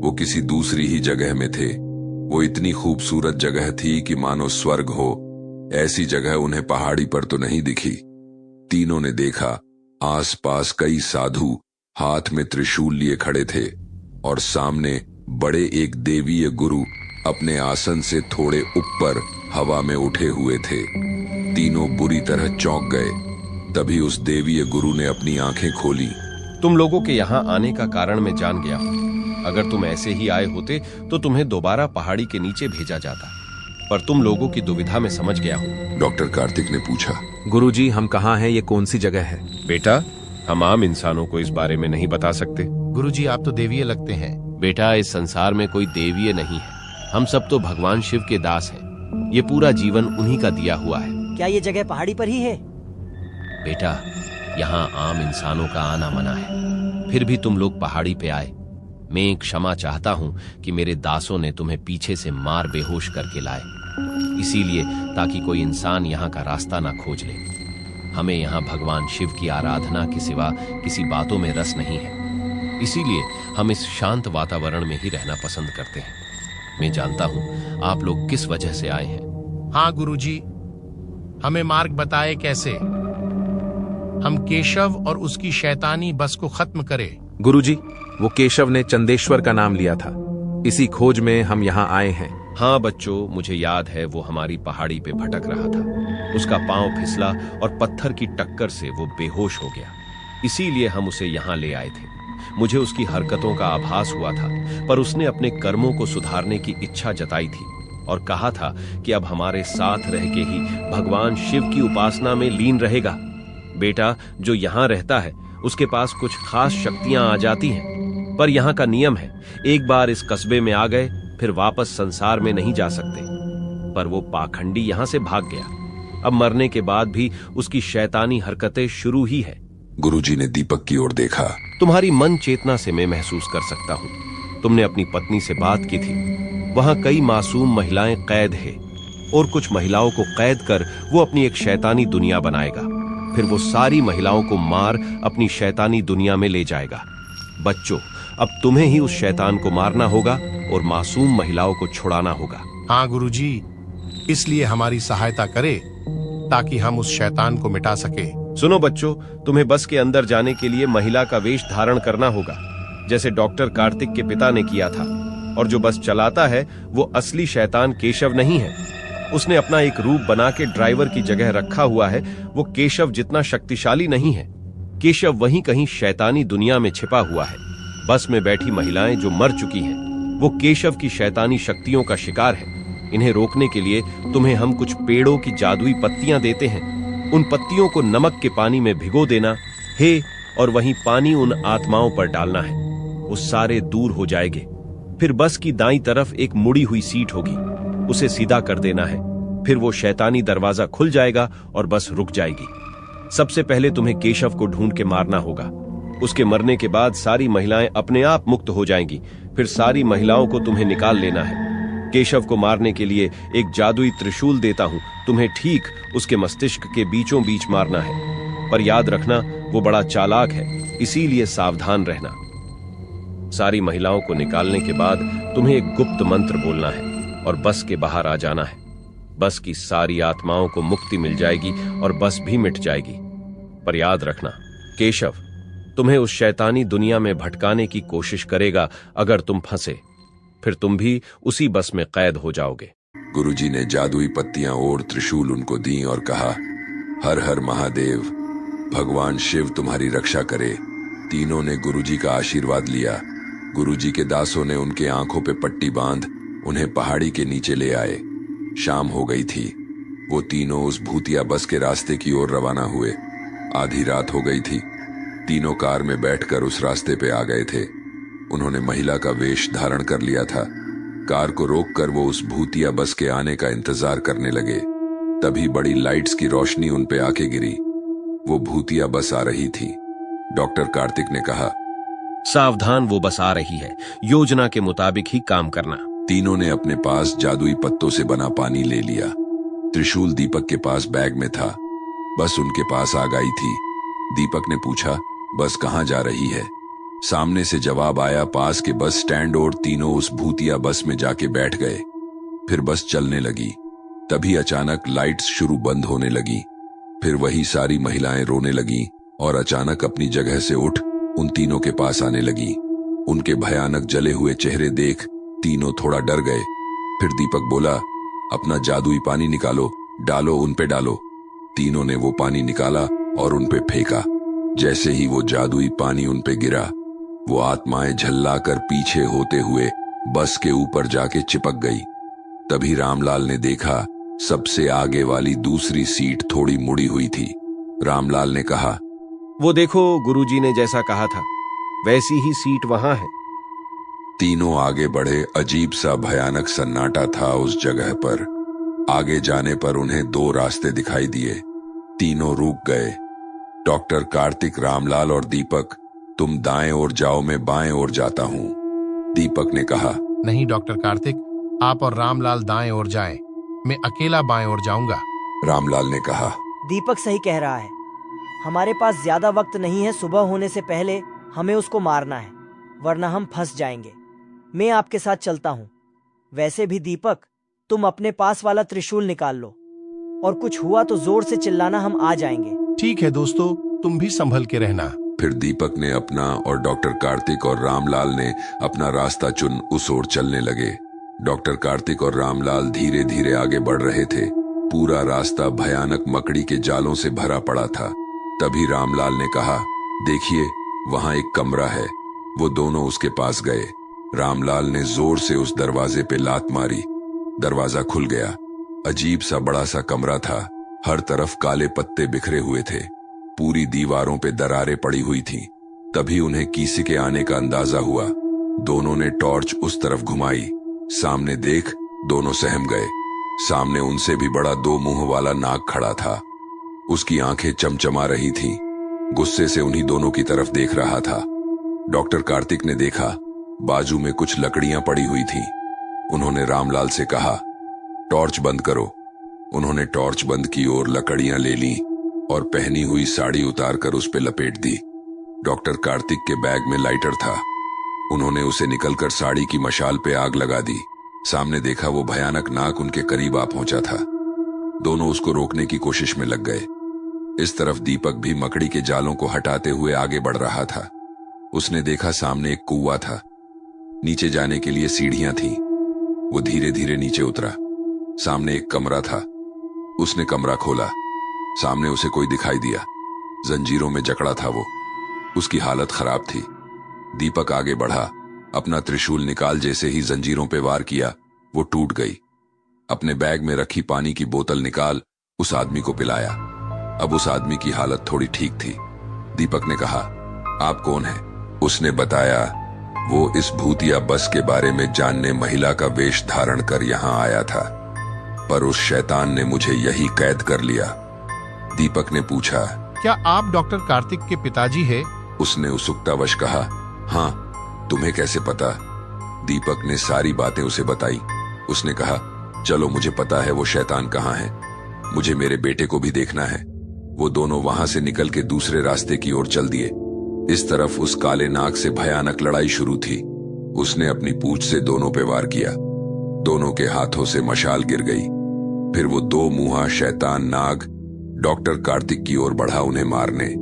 वो किसी दूसरी ही जगह में थे। वो इतनी खूबसूरत जगह थी कि मानो स्वर्ग हो। ऐसी जगह उन्हें पहाड़ी पर तो नहीं दिखी। तीनों ने देखा, आसपास कई साधु हाथ में त्रिशूल लिए खड़े थे और सामने बड़े एक देवीय गुरु अपने आसन से थोड़े ऊपर हवा में उठे हुए थे। तीनों बुरी तरह चौंक गए। तभी उस देवीय गुरु ने अपनी आंखें खोली।
तुम लोगों के यहाँ आने का कारण मैं जान गया हूँ। अगर तुम ऐसे ही आए होते तो तुम्हें दोबारा पहाड़ी के नीचे भेजा जाता, पर तुम लोगों की दुविधा में समझ गया हूँ।
डॉक्टर कार्तिक ने पूछा,
गुरुजी, हम कहाँ हैं? ये कौन सी जगह है?
बेटा, हम आम इंसानों को इस बारे में नहीं बता सकते।
गुरुजी, आप तो देवीय लगते हैं।
बेटा, इस संसार में कोई देवीय नहीं है। हम सब तो भगवान शिव के दास हैं। ये पूरा जीवन उन्हीं का दिया हुआ है।
क्या ये जगह पहाड़ी पर ही है?
बेटा, यहाँ आम इंसानों का आना मना है, फिर भी तुम लोग पहाड़ी पे आए। मैं क्षमा चाहता हूँ कि मेरे दासों ने तुम्हें पीछे से मार बेहोश करके लाए, इसीलिए ताकि कोई इंसान यहाँ का रास्ता ना खोज ले। हमें यहाँ भगवान शिव की आराधना के सिवा किसी बातों में रस नहीं है, इसीलिए हम इस शांत वातावरण में ही रहना पसंद करते हैं। मैं जानता हूँ आप लोग किस वजह से आए हैं।
हाँ गुरुजी, हमें मार्ग बताए कैसे हम केशव और उसकी शैतानी बस को खत्म करें।
गुरुजी, वो केशव ने चंदेश्वर का नाम लिया था, इसी खोज में हम यहाँ आए हैं।
हाँ बच्चों, मुझे याद है वो हमारी पहाड़ी पे भटक रहा था। उसका पांव फिसला और पत्थर की टक्कर से वो बेहोश हो गया, इसीलिए हम उसे यहाँ ले आए थे। मुझे उसकी हरकतों का आभास हुआ था, पर उसने अपने कर्मों को सुधारने की इच्छा जताई थी और कहा था कि अब हमारे साथ रह के ही भगवान शिव की उपासना में लीन रहेगा। बेटा, जो यहाँ रहता है उसके पास कुछ खास शक्तियां आ जाती हैं, पर यहाँ का नियम है, एक बार इस कस्बे में आ गए फिर वापस संसार में नहीं जा सकते। पर वो पाखंडी यहाँ से भाग गया। अब मरने के बाद भी उसकी शैतानी हरकतें शुरू ही है।
गुरुजी ने दीपक की ओर देखा।
तुम्हारी मन चेतना से मैं महसूस कर सकता हूँ। तुमने अपनी पत्नी से बात की थी। वहां कई मासूम महिलाएं कैद है और कुछ महिलाओं को कैद कर वो अपनी एक शैतानी दुनिया बनाएगा। फिर वो सारी महिलाओं को मार अपनी शैतानी दुनिया में ले जाएगा। बच्चों, अब तुम्हें ही उस शैतान को मारना होगा और मासूम महिलाओं को छुड़ाना होगा।
हाँ गुरुजी, इसलिए हमारी सहायता करे ताकि हम उस शैतान को मिटा सके।
सुनो बच्चों, तुम्हें बस के अंदर जाने के लिए महिला का वेश धारण करना होगा, जैसे डॉक्टर कार्तिक के पिता ने किया था। और जो बस चलाता है वो असली शैतान केशव नहीं है। उसने अपना एक रूप बना के ड्राइवर की जगह रखा हुआ है। वो केशव जितना शक्तिशाली नहीं है। केशव वहीं कहीं शैतानी दुनिया में छिपा हुआ है। बस में बैठी महिलाएं जो मर चुकी हैं, वो केशव की शैतानी शक्तियों का शिकार है। इन्हें रोकने के लिए तुम्हें हम कुछ पेड़ों की जादुई पत्तियां देते हैं। उन पत्तियों को नमक के पानी में भिगो देना है और वहीं पानी उन आत्माओं पर डालना है। वो सारे दूर हो जाएंगे। फिर बस की दाईं तरफ एक मुड़ी हुई सीट होगी, उसे सीधा कर देना है। फिर वो शैतानी दरवाजा खुल जाएगा और बस रुक जाएगी। सबसे पहले तुम्हें केशव को ढूंढ के मारना होगा। उसके मरने के बाद सारी महिलाएं अपने आप मुक्त हो जाएंगी। फिर सारी महिलाओं को तुम्हें निकाल लेना है। केशव को मारने के लिए एक जादुई त्रिशूल देता हूं। तुम्हें ठीक उसके मस्तिष्क के बीचों बीच मारना है। पर याद रखना, वो बड़ा चालाक है, इसीलिए सावधान रहना। सारी महिलाओं को निकालने के बाद तुम्हें एक गुप्त मंत्र बोलना है और बस के बाहर आ जाना है। बस की सारी आत्माओं को मुक्ति मिल जाएगी और बस भी मिट जाएगी। पर याद रखना, केशव तुम्हें उस शैतानी दुनिया में भटकाने की कोशिश करेगा। अगर तुम फंसे, फिर तुम भी उसी बस में कैद हो जाओगे।
गुरुजी ने जादुई पत्तियां और त्रिशूल उनको दी और कहा, हर हर महादेव, भगवान शिव तुम्हारी रक्षा करे। तीनों ने गुरुजी का आशीर्वाद लिया। गुरुजी के दासों ने उनके आंखों पे पट्टी बांध उन्हें पहाड़ी के नीचे ले आए। शाम हो गई थी। वो तीनों उस भूतिया बस के रास्ते की ओर रवाना हुए। आधी रात हो गई थी। तीनों कार में बैठकर उस रास्ते पे आ गए थे। उन्होंने महिला का वेश धारण कर लिया था। कार को रोककर वो उस भूतिया बस के आने का इंतजार करने लगे। तभी बड़ी लाइट्स की रोशनी उन पे आके गिरी। वो भूतिया बस आ रही थी। डॉक्टर कार्तिक ने कहा,
सावधान, वो बस आ रही है। योजना के मुताबिक ही काम करना।
तीनों ने अपने पास जादुई पत्तों से बना पानी ले लिया। त्रिशूल दीपक के पास बैग में था। बस उनके पास आ गई थी। दीपक ने पूछा, बस कहाँ जा रही है? सामने से जवाब आया, पास के बस स्टैंड। और तीनों उस भूतिया बस में जाके बैठ गए। फिर बस चलने लगी। तभी अचानक लाइट्स शुरू बंद होने लगी। फिर वही सारी महिलाएं रोने लगी और अचानक अपनी जगह से उठ उन तीनों के पास आने लगी। उनके भयानक जले हुए चेहरे देख तीनों थोड़ा डर गए। फिर दीपक बोला, अपना जादुई पानी निकालो, डालो, उन पे डालो। तीनों ने वो पानी निकाला और उन पे फेंका। जैसे ही वो जादुई पानी उन पे गिरा, वो आत्माएं झल्लाकर पीछे होते हुए बस के ऊपर जाके चिपक गई। तभी रामलाल ने देखा, सबसे आगे वाली दूसरी सीट थोड़ी मुड़ी हुई थी। रामलाल ने कहा,
वो देखो, गुरुजी ने जैसा कहा था वैसी ही सीट वहां है।
तीनों आगे बढ़े। अजीब सा भयानक सन्नाटा था उस जगह पर। आगे जाने पर उन्हें दो रास्ते दिखाई दिए। तीनों रुक गए। डॉक्टर कार्तिक, रामलाल और दीपक, तुम दाएं ओर जाओ, मैं बाएं ओर जाता हूं। दीपक ने कहा,
नहीं डॉक्टर कार्तिक, आप और रामलाल दाएं ओर जाएं, मैं अकेला बाएं ओर जाऊंगा।
रामलाल ने कहा,
दीपक सही कह रहा है। हमारे पास ज्यादा वक्त नहीं है। सुबह होने से पहले हमें उसको मारना है, वरना हम फंस जाएंगे। मैं आपके साथ चलता हूँ। वैसे भी दीपक, तुम अपने पास वाला त्रिशूल निकाल लो और कुछ हुआ तो जोर से चिल्लाना, हम आ जाएंगे।
ठीक है दोस्तों, तुम भी संभल के रहना।
फिर दीपक ने अपना और डॉक्टर कार्तिक और रामलाल ने अपना रास्ता चुन उस ओर चलने लगे। डॉक्टर कार्तिक और रामलाल धीरे धीरे आगे बढ़ रहे थे। पूरा रास्ता भयानक मकड़ी के जालों से भरा पड़ा था। तभी रामलाल ने कहा, देखिए, वहां एक कमरा है। वो दोनों उसके पास गए। रामलाल ने जोर से उस दरवाजे पे लात मारी। दरवाजा खुल गया। अजीब सा बड़ा सा कमरा था। हर तरफ काले पत्ते बिखरे हुए थे। पूरी दीवारों पे दरारें पड़ी हुई थीं। तभी उन्हें किसी के आने का अंदाजा हुआ। दोनों ने टॉर्च उस तरफ घुमाई। सामने देख दोनों सहम गए। सामने उनसे भी बड़ा 2 मुंह वाला नाग खड़ा था। उसकी आंखें चमचमा रही थीं। गुस्से से उन्हीं दोनों की तरफ देख रहा था। डॉक्टर कार्तिक ने देखा बाजू में कुछ लकड़ियां पड़ी हुई थीं। उन्होंने रामलाल से कहा, टॉर्च बंद करो। उन्होंने टॉर्च बंद की और लकड़ियां ले लीं और पहनी हुई साड़ी उतारकर उस पर लपेट दी। डॉक्टर कार्तिक के बैग में लाइटर था। उन्होंने उसे निकलकर साड़ी की मशाल पे आग लगा दी। सामने देखा वो भयानक नाग उनके करीब आ पहुंचा था। दोनों उसको रोकने की कोशिश में लग गए। इस तरफ दीपक भी मकड़ी के जालों को हटाते हुए आगे बढ़ रहा था। उसने देखा सामने एक कुआं था। नीचे जाने के लिए सीढ़ियां थीं। वो धीरे धीरे नीचे उतरा। सामने एक कमरा था। उसने कमरा खोला। सामने उसे कोई दिखाई दिया। जंजीरों में जकड़ा था वो। उसकी हालत खराब थी। दीपक आगे बढ़ा। अपना त्रिशूल निकाल जैसे ही जंजीरों पे वार किया, वो टूट गई। अपने बैग में रखी पानी की बोतल निकाल उस आदमी को पिलाया। अब उस आदमी की हालत थोड़ी ठीक थी। दीपक ने कहा, आप कौन हैं? उसने बताया वो इस भूतिया बस के बारे में जानने महिला का वेश धारण कर यहां आया था, पर उस शैतान ने मुझे यही कैद कर लिया। दीपक ने पूछा,
क्या आप डॉक्टर कार्तिक के पिताजी हैं?
उसने उत्सुकतावश कहा, हाँ, तुम्हें कैसे पता? दीपक ने सारी बातें उसे बताई। उसने कहा, चलो, मुझे पता है वो शैतान कहाँ है। मुझे मेरे बेटे को भी देखना है। वो दोनों वहां से निकल के दूसरे रास्ते की ओर चल दिए। इस तरफ उस काले नाग से भयानक लड़ाई शुरू थी। उसने अपनी पूंछ से दोनों पे वार किया। दोनों के हाथों से मशाल गिर गई। फिर वो 2 मुंहा शैतान नाग डॉक्टर कार्तिक की ओर बढ़ा उन्हें मारने।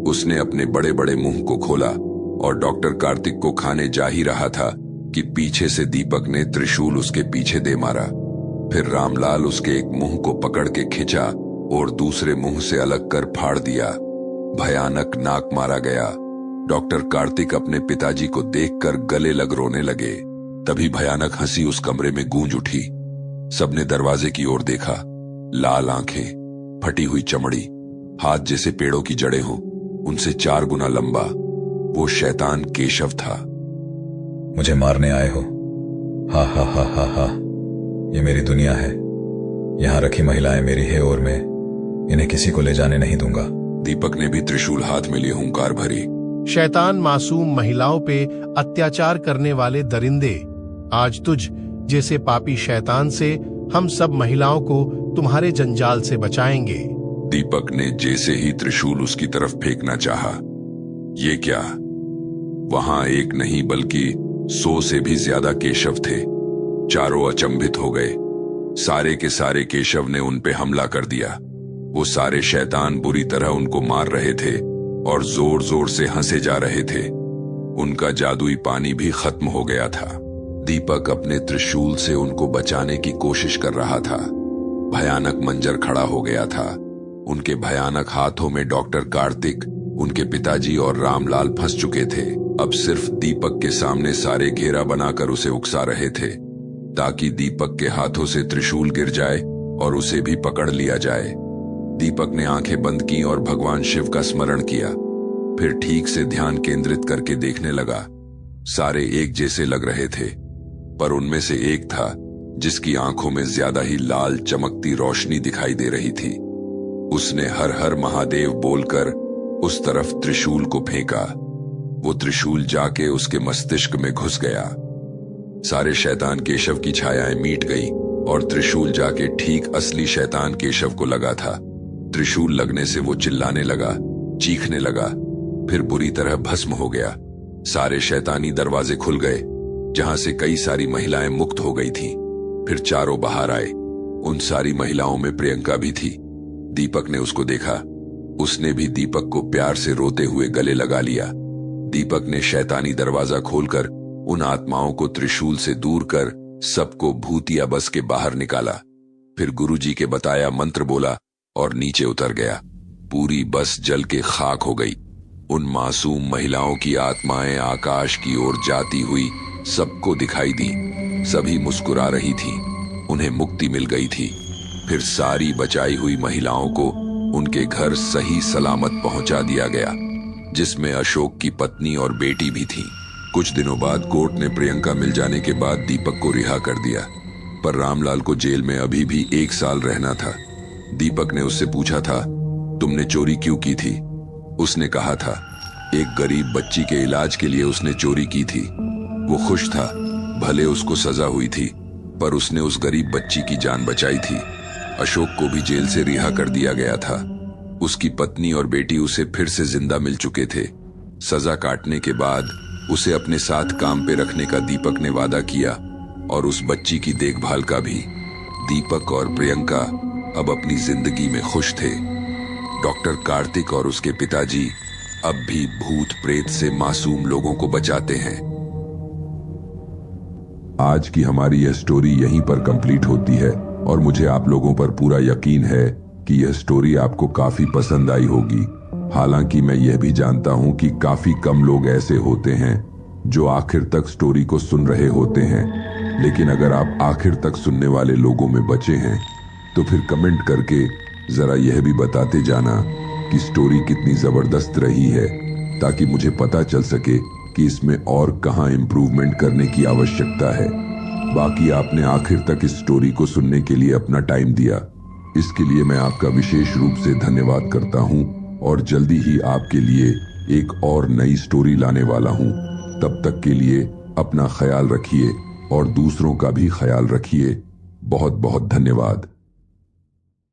उसने अपने बड़े बड़े मुंह को खोला और डॉक्टर कार्तिक को खाने जा ही रहा था कि पीछे से दीपक ने त्रिशूल उसके पीछे दे मारा। फिर रामलाल उसके एक मुंह को पकड़ के खिंचा और दूसरे मुंह से अलग कर फाड़ दिया। भयानक नाक मारा गया। डॉक्टर कार्तिक अपने पिताजी को देखकर गले लग रोने लगे। तभी भयानक हंसी उस कमरे में गूंज उठी। सबने दरवाजे की ओर देखा। लाल आंखें, फटी हुई चमड़ी, हाथ जैसे पेड़ों की जड़ें हों, उनसे 4 गुना लंबा। वो शैतान केशव था।
मुझे मारने आए हो? हा हा हा हा हा, ये मेरी दुनिया है। यहां रखी महिलाएं मेरी है और मैं इन्हें किसी को ले जाने नहीं दूंगा।
दीपक ने भी त्रिशूल हाथ में लिए हुंकार भरी।
शैतान मासूम महिलाओं पे अत्याचार करने वाले दरिंदे, आज तुझ जैसे पापी शैतान से हम सब महिलाओं को तुम्हारे जंजाल से बचाएंगे।
दीपक ने जैसे ही त्रिशूल उसकी तरफ फेंकना चाहा, ये क्या? वहां एक नहीं बल्कि 100 से भी ज्यादा केशव थे। चारों अचंभित हो गए। सारे के सारे केशव ने उन पे हमला कर दिया। वो सारे शैतान बुरी तरह उनको मार रहे थे और जोर जोर से हंसे जा रहे थे। उनका जादुई पानी भी खत्म हो गया था। दीपक अपने त्रिशूल से उनको बचाने की कोशिश कर रहा था। भयानक मंजर खड़ा हो गया था। उनके भयानक हाथों में डॉक्टर कार्तिक, उनके पिताजी और रामलाल फंस चुके थे। अब सिर्फ दीपक के सामने सारे घेरा बनाकर उसे उकसा रहे थे ताकि दीपक के हाथों से त्रिशूल गिर जाए और उसे भी पकड़ लिया जाए। दीपक ने आंखें बंद की और भगवान शिव का स्मरण किया। फिर ठीक से ध्यान केंद्रित करके देखने लगा। सारे एक जैसे लग रहे थे, पर उनमें से एक था जिसकी आंखों में ज्यादा ही लाल चमकती रोशनी दिखाई दे रही थी। उसने हर हर महादेव बोलकर उस तरफ त्रिशूल को फेंका। वो त्रिशूल जाके उसके मस्तिष्क में घुस गया। सारे शैतान केशव की छायाएं मीट गई और त्रिशूल जाके ठीक असली शैतान केशव को लगा था। त्रिशूल लगने से वो चिल्लाने लगा, चीखने लगा, फिर बुरी तरह भस्म हो गया। सारे शैतानी दरवाजे खुल गए जहां से कई सारी महिलाएं मुक्त हो गई थीं। फिर चारों बाहर आए। उन सारी महिलाओं में प्रियंका भी थी। दीपक ने उसको देखा। उसने भी दीपक को प्यार से रोते हुए गले लगा लिया। दीपक ने शैतानी दरवाजा खोलकर उन आत्माओं को त्रिशूल से दूर कर सबको भूतिया बस के बाहर निकाला। फिर गुरुजी के बताया मंत्र बोला और नीचे उतर गया। पूरी बस जल के खाक हो गई। उन मासूम महिलाओं की आत्माएं आकाश की ओर जाती हुई सबको दिखाई दी। सभी मुस्कुरा रही थीं। उन्हें मुक्ति मिल गई थी। फिर सारी बचाई हुई महिलाओं को उनके घर सही सलामत पहुंचा दिया गया, जिसमें अशोक की पत्नी और बेटी भी थी। कुछ दिनों बाद कोर्ट ने प्रियंका मिल जाने के बाद दीपक को रिहा कर दिया, पर रामलाल को जेल में अभी भी 1 साल रहना था। दीपक ने उससे पूछा था, तुमने चोरी क्यों की थी? उसने कहा था, एक गरीब बच्ची के इलाज के लिए उसने चोरी की थी। वो खुश था, भले उसको सजा हुई थी, पर उसने उस गरीब बच्ची की जान बचाई थी। अशोक को भी जेल से रिहा कर दिया गया था। उसकी पत्नी और बेटी उसे फिर से जिंदा मिल चुके थे। सजा काटने के बाद उसे अपने साथ काम पे रखने का दीपक ने वादा किया और उस बच्ची की देखभाल का भी। दीपक और प्रियंका अब अपनी जिंदगी में खुश थे। डॉक्टर कार्तिक और उसके पिताजी अब भी भूत प्रेत से मासूम लोगों को बचाते हैं। आज की हमारी यह स्टोरी यहीं पर कंप्लीट होती है और मुझे आप लोगों पर पूरा यकीन है कि यह स्टोरी आपको काफी पसंद आई होगी। हालांकि मैं यह भी जानता हूं कि काफी कम लोग ऐसे होते हैं जो आखिर तक स्टोरी को सुन रहे होते हैं। लेकिन अगर आप आखिर तक सुनने वाले लोगों में बचे हैं तो फिर कमेंट करके जरा यह भी बताते जाना कि स्टोरी कितनी जबरदस्त रही है, ताकि मुझे पता चल सके कि इसमें और कहां इंप्रूवमेंट करने की आवश्यकता है। बाकी आपने आखिर तक इस स्टोरी को सुनने के लिए अपना टाइम दिया, इसके लिए मैं आपका विशेष रूप से धन्यवाद करता हूं और जल्दी ही आपके लिए एक और नई स्टोरी लाने वाला हूं। तब तक के लिए अपना ख्याल रखिए और दूसरों का भी ख्याल रखिए। बहुत बहुत धन्यवाद।